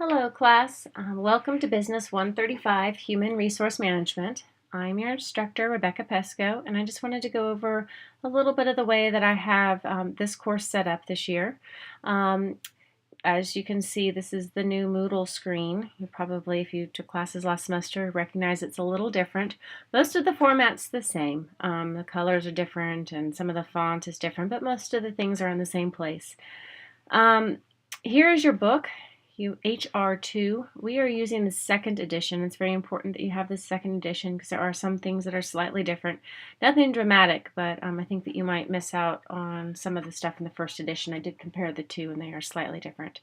Hello, class. Welcome to Business 135, Human Resource Management. I'm your instructor, Rebecca Pesco, and I just wanted to go over a little bit of the way that I have this course set up this year. As you can see, this is the new Moodle screen. You probably, if you took classes last semester, recognize it's a little different. Most of the format's the same. The colors are different and some of the font is different, but most of the things are in the same place. Here is your book. HR2. We are using the second edition. It's very important that you have the second edition because there are some things that are slightly different. Nothing dramatic, but I think that you might miss out on some of the stuff in the first edition. I did compare the two and they are slightly different.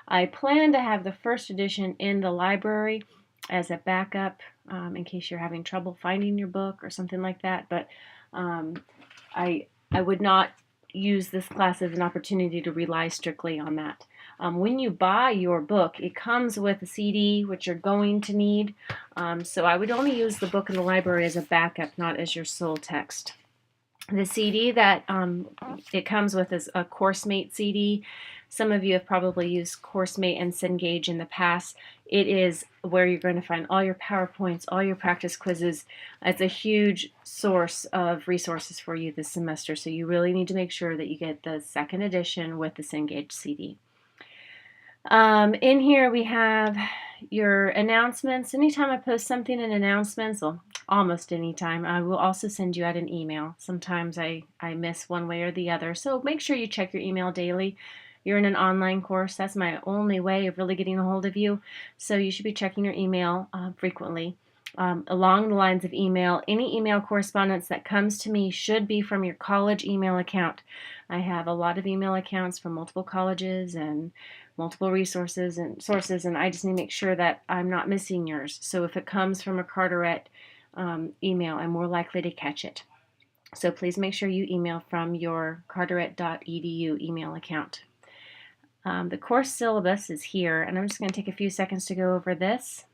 I plan to have the first edition in the library as a backup in case you're having trouble finding your book or something like that, but I would not use this class as an opportunity to rely strictly on that. When you buy your book, it comes with a CD, which you're going to need. So I would only use the book in the library as a backup, not as your sole text. The CD that it comes with is a CourseMate CD. Some of you have probably used CourseMate and Cengage in the past. It is where you're going to find all your PowerPoints, all your practice quizzes. It's a huge source of resources for you this semester, so you really need to make sure that you get the second edition with the Cengage CD. In here we have your announcements. Anytime I post something in announcements, well, almost anytime, I will also send you out an email. Sometimes I miss one way or the other, so make sure you check your email daily. You're in an online course. That's my only way of really getting a hold of you, so you should be checking your email frequently. Along the lines of email, any email correspondence that comes to me should be from your college email account. I have a lot of email accounts from multiple colleges and multiple resources and sources, and I just need to make sure that I'm not missing yours. So if it comes from a Carteret email, I'm more likely to catch it. So please make sure you email from your carteret.edu email account. The course syllabus is here, and I'm just going to take a few seconds to go over this.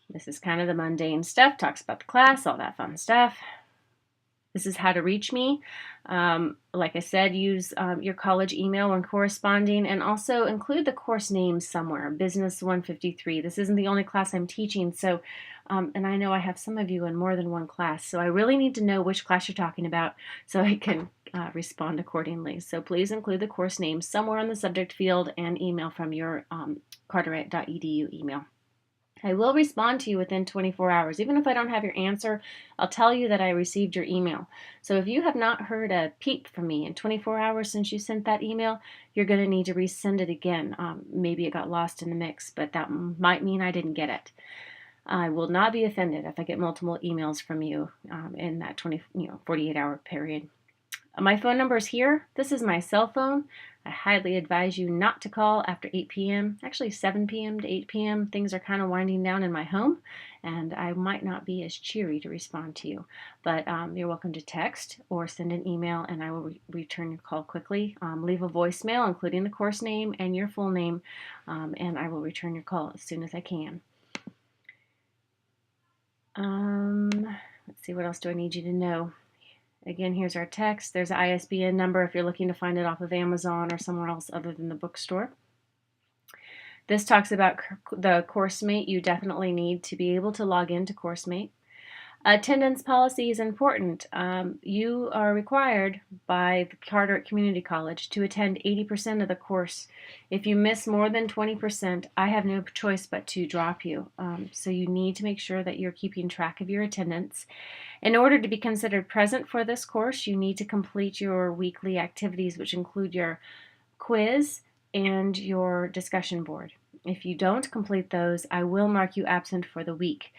This is kind of the mundane stuff, talks about the class, all that fun stuff. This is how to reach me. Like I said, use your college email when corresponding, and also include the course name somewhere, Business 153. This isn't the only class I'm teaching, so and I know I have some of you in more than one class, so I really need to know which class you're talking about so I can respond accordingly. So please include the course name somewhere in the subject field and email from your carteret.edu email. I will respond to you within 24 hours. Even if I don't have your answer, I'll tell you that I received your email. So if you have not heard a peep from me in 24 hours since you sent that email, you're going to need to resend it again. Maybe it got lost in the mix, but that might mean I didn't get it. I will not be offended if I get multiple emails from you in that 48-hour period. My phone number is here. This is my cell phone. I highly advise you not to call after 8 p.m. Actually 7 p.m. to 8 p.m. Things are kind of winding down in my home, and I might not be as cheery to respond to you. But you're welcome to text or send an email, and I will return your call quickly. Leave a voicemail, including the course name and your full name, and I will return your call as soon as I can. Let's see, what else do I need you to know? Again, here's our text. There's an ISBN number if you're looking to find it off of Amazon or somewhere else other than the bookstore. This talks about the CourseMate. You definitely need to be able to log into CourseMate. Attendance policy is important. You are required by the Carteret Community College to attend 80% of the course. If you miss more than 20%, I have no choice but to drop you. So you need to make sure that you're keeping track of your attendance. In order to be considered present for this course, you need to complete your weekly activities, which include your quiz and your discussion board. If you don't complete those, I will mark you absent for the week.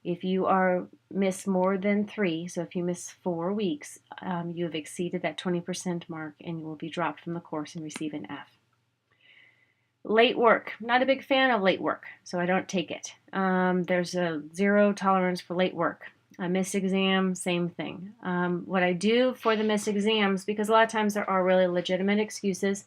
If you miss more than 3, so if you miss 4 weeks, you have exceeded that 20% mark and you will be dropped from the course and receive an F. Late work. Not a big fan of late work, so I don't take it. There's a zero tolerance for late work. A missed exam, same thing. What I do for the missed exams, because a lot of times there are really legitimate excuses,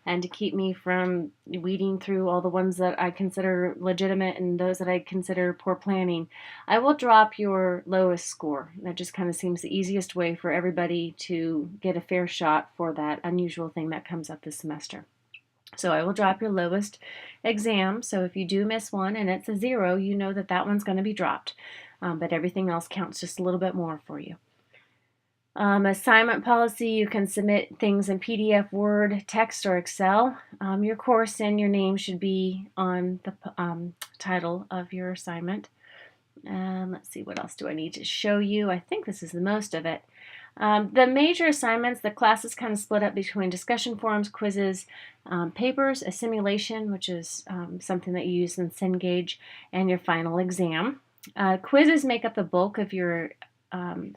and to keep me from weeding through all the ones that I consider legitimate and those that I consider poor planning, I will drop your lowest score. That just kind of seems the easiest way for everybody to get a fair shot for that unusual thing that comes up this semester. So I will drop your lowest exam. So if you do miss one and it's a 0, you know that that one's going to be dropped. But everything else counts just a little bit more for you. Assignment policy, you can submit things in PDF, Word, text, or Excel. Your course and your name should be on the title of your assignment. Let's see, what else do I need to show you? I think this is the most of it. The major assignments, the class is kind of split up between discussion forums, quizzes, papers, a simulation, which is something that you use in Cengage, and your final exam. Quizzes make up the bulk of your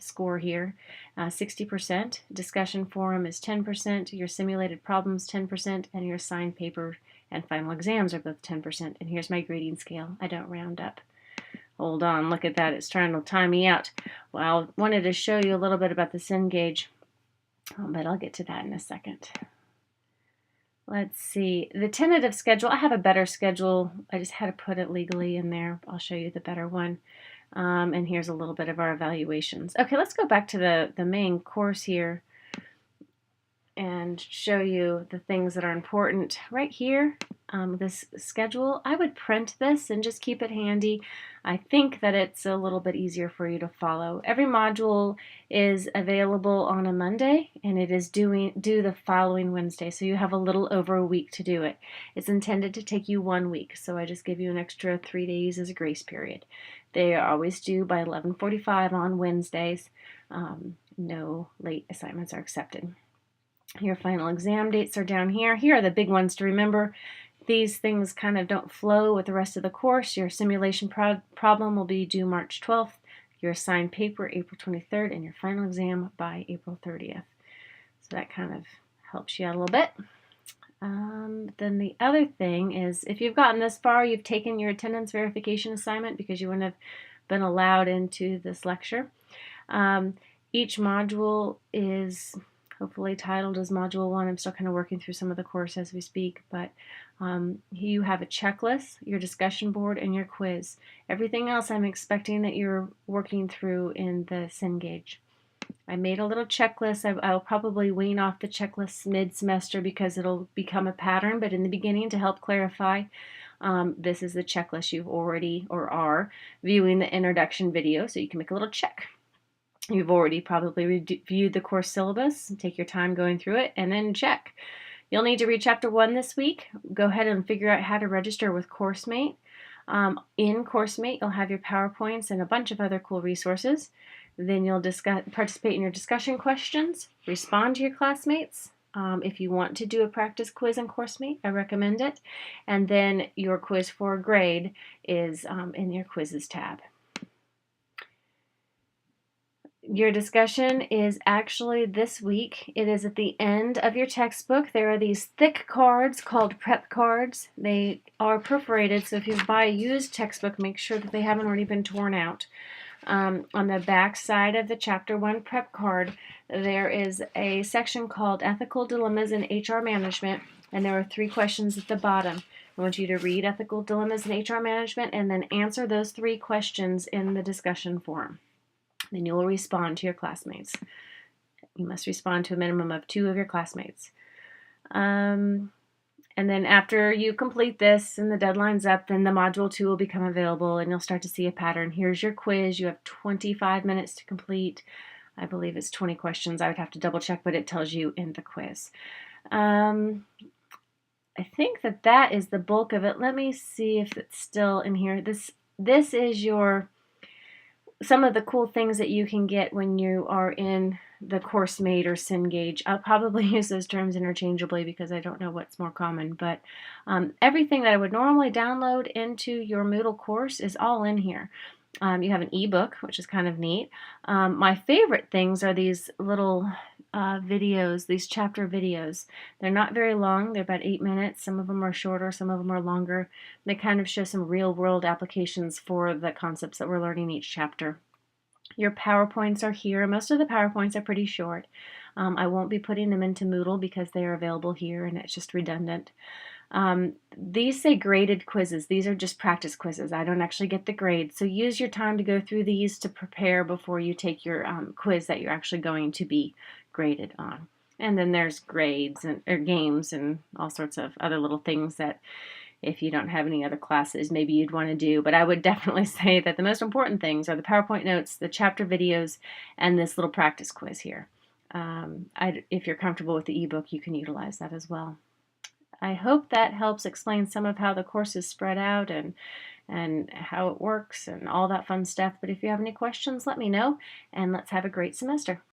score here, 60%. Discussion forum is 10%. Your simulated problems 10%, and your assigned paper and final exams are both 10%. And here's my grading scale. I don't round up. Hold on, look at that. It's trying to time me out. Well, I wanted to show you a little bit about the Cengage, but I'll get to that in a second. Let's see. The tentative schedule, I have a better schedule. I just had to put it legally in there. I'll show you the better one. And here's a little bit of our evaluations. Okay, let's go back to the main course here and show you the things that are important. Right here, this schedule, I would print this and just keep it handy. I think that it's a little bit easier for you to follow. Every module is available on a Monday, and it is due the following Wednesday, so you have a little over a week to do it. It's intended to take you 1 week, so I just give you an extra 3 days as a grace period. They are always due by 11:45 on Wednesdays. No late assignments are accepted. Your final exam dates are down here. Here are the big ones to remember. These things kind of don't flow with the rest of the course. Your simulation problem will be due March 12th, your assigned paper April 23rd, and your final exam by April 30th. So that kind of helps you out a little bit. Then the other thing is, if you've gotten this far, you've taken your attendance verification assignment because you wouldn't have been allowed into this lecture. Each module is hopefully titled as Module 1. I'm still kind of working through some of the course as we speak, but you have a checklist, your discussion board, and your quiz. Everything else I'm expecting that you're working through in the Cengage. I made a little checklist. I'll probably wean off the checklist mid-semester because it'll become a pattern, but in the beginning, to help clarify, this is the checklist. You've already or are viewing the introduction video, so you can make a little check. You've already probably reviewed the course syllabus, take your time going through it, and then check. You'll need to read Chapter 1 this week. Go ahead and figure out how to register with CourseMate. In CourseMate, you'll have your PowerPoints and a bunch of other cool resources. Then you'll participate in your discussion questions, respond to your classmates. If you want to do a practice quiz in CourseMate, I recommend it. And then your quiz for a grade is in your quizzes tab. Your discussion is actually this week. It is at the end of your textbook. There are these thick cards called prep cards. They are perforated, so if you buy a used textbook, make sure that they haven't already been torn out. On the back side of the Chapter 1 prep card, there is a section called Ethical Dilemmas in HR Management, and there are 3 questions at the bottom. I want you to read Ethical Dilemmas in HR Management and then answer those 3 questions in the discussion forum. Then you will respond to your classmates. You must respond to a minimum of 2 of your classmates. And then after you complete this and the deadline's up, then the Module 2 will become available and you'll start to see a pattern. Here's your quiz. You have 25 minutes to complete. I believe it's 20 questions. I would have to double check, but it tells you in the quiz. I think that is the bulk of it. Let me see if it's still in here. This is some of the cool things that you can get when you are in the CourseMate or Cengage. I'll probably use those terms interchangeably because I don't know what's more common, but everything that I would normally download into your Moodle course is all in here. You have an ebook, which is kind of neat. My favorite things are these little videos, these chapter videos. They're not very long. They're about 8 minutes. Some of them are shorter, some of them are longer. They kind of show some real-world applications for the concepts that we're learning each chapter. Your PowerPoints are here. Most of the PowerPoints are pretty short. I won't be putting them into Moodle because they are available here and it's just redundant. These say graded quizzes. These are just practice quizzes. I don't actually get the grade. So use your time to go through these to prepare before you take your quiz that you're actually going to be graded on. And then there's grades and or games and all sorts of other little things that if you don't have any other classes, maybe you'd want to do. But I would definitely say that the most important things are the PowerPoint notes, the chapter videos, and this little practice quiz here. If you're comfortable with the ebook, you can utilize that as well. I hope that helps explain some of how the course is spread out and how it works and all that fun stuff. But if you have any questions, let me know, and let's have a great semester.